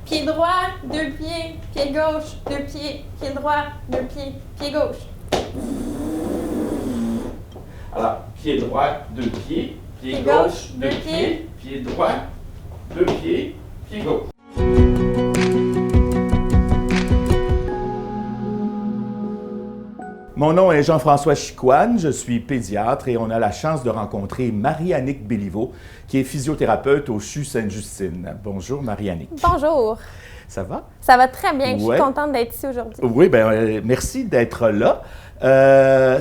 pied droit, 2 pieds, pied gauche, 2 pieds, pied droit, 2 pieds, pied gauche. Alors, pied droit, 2 pieds, pied gauche, 2 pieds, pied droit, 2 pieds, pied gauche. Mon nom est Jean-François Chicoine, je suis pédiatre et on a la chance de rencontrer Marie-Annick Béliveau, qui est physiothérapeute au CHU Sainte-Justine. Bonjour Marie-Annick. Bonjour. Ça va? Ça va très bien, je suis contente d'être ici aujourd'hui. Oui, bien, merci d'être là.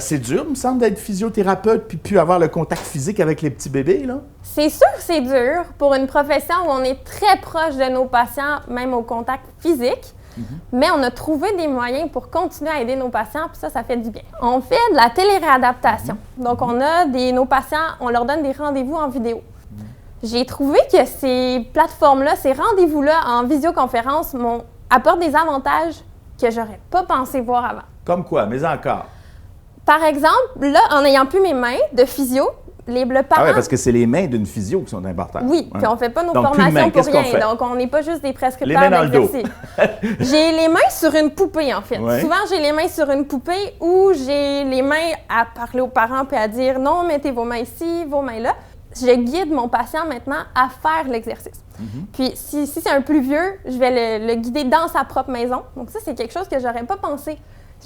C'est dur, me semble, d'être physiothérapeute puis plus avoir le contact physique avec les petits bébés, là? C'est sûr que c'est dur pour une profession où on est très proche de nos patients, même au contact physique. Mais on a trouvé des moyens pour continuer à aider nos patients, puis ça fait du bien. On fait de la téléréadaptation. Donc, on a nos patients, on leur donne des rendez-vous en vidéo. J'ai trouvé que ces plateformes-là, ces rendez-vous-là en visioconférence apportent des avantages que j'aurais pas pensé voir avant. Comme quoi? Mais encore? Par exemple, là, en n'ayant plus mes mains de physio, le parent... Ah oui, parce que c'est les mains d'une physio qui sont importantes. Oui, puis on ne fait pas nos formations pour rien. Donc, on n'est pas juste des prescripteurs d'exercice. J'ai les mains sur une poupée, en fait. Ouais. Souvent, j'ai les mains sur une poupée ou j'ai les mains à parler aux parents puis à dire « Non, mettez vos mains ici, vos mains là ». Je guide mon patient maintenant à faire l'exercice. Puis, si c'est un plus vieux, je vais le guider dans sa propre maison. Donc, ça, c'est quelque chose que j'aurais pas pensé.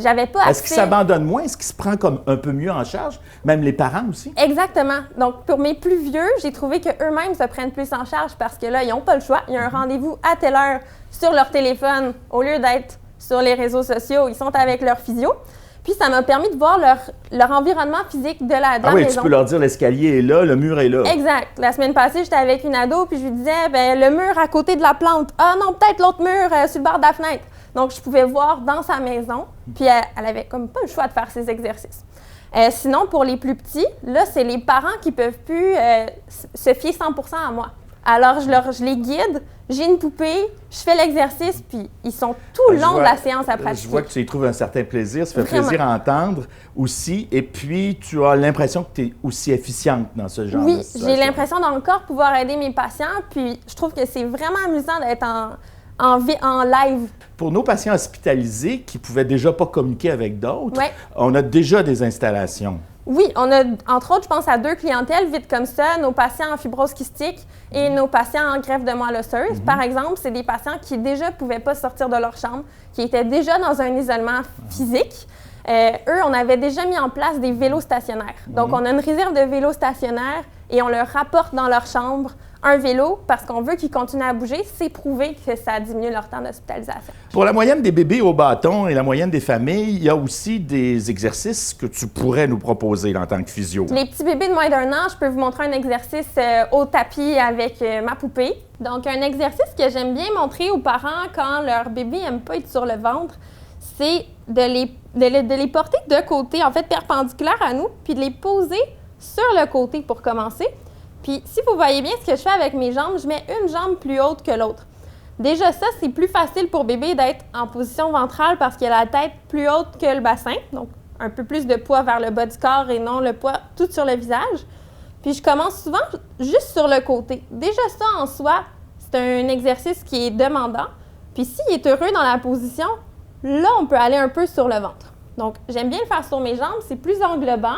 J'avais pas Est-ce qu'il s'abandonne moins? Est-ce qu'il se prend comme un peu mieux en charge? Même les parents aussi? Exactement. Donc, pour mes plus vieux, j'ai trouvé qu'eux-mêmes se prennent plus en charge parce que là, ils n'ont pas le choix. Il y a un rendez-vous à telle heure sur leur téléphone au lieu d'être sur les réseaux sociaux. Ils sont avec leur physio. Puis, ça m'a permis de voir leur environnement physique de la maison. Ah oui, tu peux leur dire l'escalier est là, le mur est là. Exact. La semaine passée, j'étais avec une ado puis je lui disais, le mur à côté de la plante. Ah non, peut-être l'autre mur sur le bord de la fenêtre. Donc, je pouvais voir dans sa maison, puis elle avait comme pas le choix de faire ses exercices. Sinon, pour les plus petits, là, c'est les parents qui peuvent plus se fier 100% à moi. Alors, je les guide, j'ai une poupée, je fais l'exercice, puis ils sont tout le long de la séance à pratiquer. Je vois que tu y trouves un certain plaisir, ça fait plaisir à entendre aussi, et puis tu as l'impression que tu es aussi efficiente dans ce genre de situation. Oui, j'ai l'impression d'encore pouvoir aider mes patients, puis je trouve que c'est vraiment amusant d'être en live. Pour nos patients hospitalisés qui ne pouvaient déjà pas communiquer avec d'autres, on a déjà des installations. Oui, on a, entre autres, je pense à 2 clientèles vite comme ça, nos patients en fibrose kystique et nos patients en greffe de moelle osseuse. Par exemple, c'est des patients qui déjà ne pouvaient pas sortir de leur chambre, qui étaient déjà dans un isolement physique. Eux, on avait déjà mis en place des vélos stationnaires. Donc, on a une réserve de vélos stationnaires et on leur rapporte dans leur chambre un vélo parce qu'on veut qu'ils continuent à bouger. C'est prouvé que ça diminue leur temps d'hospitalisation. Pour la moyenne des bébés au bâton et la moyenne des familles, il y a aussi des exercices que tu pourrais nous proposer en tant que physio. Les petits bébés de moins d'1 an, je peux vous montrer un exercice au tapis avec ma poupée. Donc, un exercice que j'aime bien montrer aux parents quand leur bébé n'aime pas être sur le ventre, c'est de les porter de côté, en fait perpendiculaires à nous, puis de les poser sur le côté pour commencer. Puis, si vous voyez bien ce que je fais avec mes jambes, je mets une jambe plus haute que l'autre. Déjà, ça, c'est plus facile pour bébé d'être en position ventrale parce qu'il a la tête plus haute que le bassin. Donc, un peu plus de poids vers le bas du corps et non le poids tout sur le visage. Puis, je commence souvent juste sur le côté. Déjà, ça, en soi, c'est un exercice qui est demandant. Puis, s'il est heureux dans la position, là, on peut aller un peu sur le ventre. Donc, j'aime bien le faire sur mes jambes. C'est plus englobant.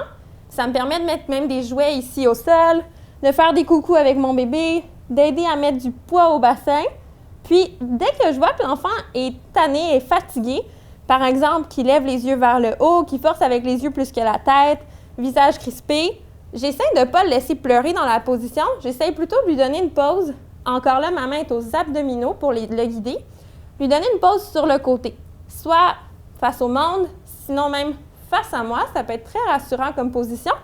Ça me permet de mettre même des jouets ici au sol, de faire des coucous avec mon bébé, d'aider à mettre du poids au bassin. Puis, dès que je vois que l'enfant est tanné et fatigué, par exemple, qu'il lève les yeux vers le haut, qu'il force avec les yeux plus que la tête, visage crispé, j'essaie de ne pas le laisser pleurer dans la position. J'essaie plutôt de lui donner une pause. Encore là, ma main est aux abdominaux pour le guider. Lui donner une pause sur le côté, soit face au monde, sinon même face à moi. Ça peut être très rassurant comme position.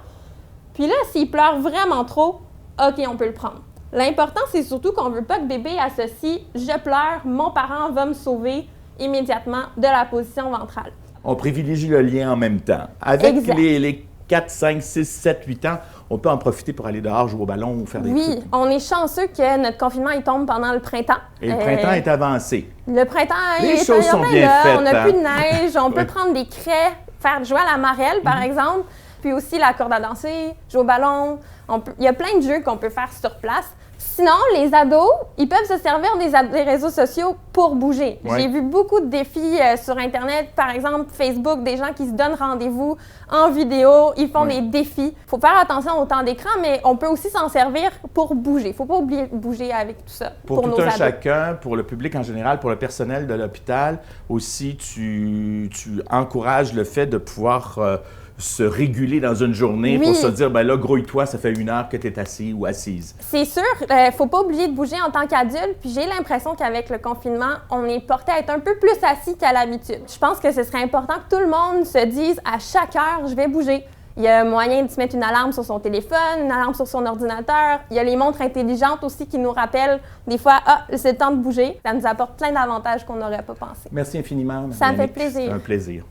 Puis là, s'il pleure vraiment trop, OK, on peut le prendre. L'important, c'est surtout qu'on ne veut pas que bébé associe « je pleure, mon parent va me sauver » immédiatement de la position ventrale. On privilégie le lien en même temps. Avec les 4, 5, 6, 7, 8 ans, on peut en profiter pour aller dehors, jouer au ballon ou faire des trucs. Oui, on est chanceux que notre confinement il tombe pendant le printemps. Et le printemps est avancé. Le printemps, les choses sont bien faites. On n'a plus de neige, on peut prendre des craies, faire jouer à la marelle, par exemple. Puis aussi la corde à danser, jouer au ballon. Il y a plein de jeux qu'on peut faire sur place. Sinon, les ados, ils peuvent se servir des réseaux sociaux pour bouger. Ouais. J'ai vu beaucoup de défis sur Internet, par exemple Facebook, des gens qui se donnent rendez-vous en vidéo, ils font des défis. Il faut faire attention au temps d'écran, mais on peut aussi s'en servir pour bouger. Il ne faut pas oublier de bouger avec tout ça. Pour tout nos un ados. chacun, pour le public en général, pour le personnel de l'hôpital, aussi, tu encourages le fait de pouvoir se réguler dans une journée pour se dire, ben là, grouille-toi, ça fait 1 heure que tu es assis ou assise. C'est sûr, il ne faut pas oublier de bouger en tant qu'adulte. Puis j'ai l'impression qu'avec le confinement, on est porté à être un peu plus assis qu'à l'habitude. Je pense que ce serait important que tout le monde se dise à chaque heure, je vais bouger. Il y a moyen de se mettre une alarme sur son téléphone, une alarme sur son ordinateur. Il y a les montres intelligentes aussi qui nous rappellent des fois, c'est le temps de bouger. Ça nous apporte plein d'avantages qu'on n'aurait pas pensé. Merci infiniment. Ça me fait plaisir. C'est un plaisir.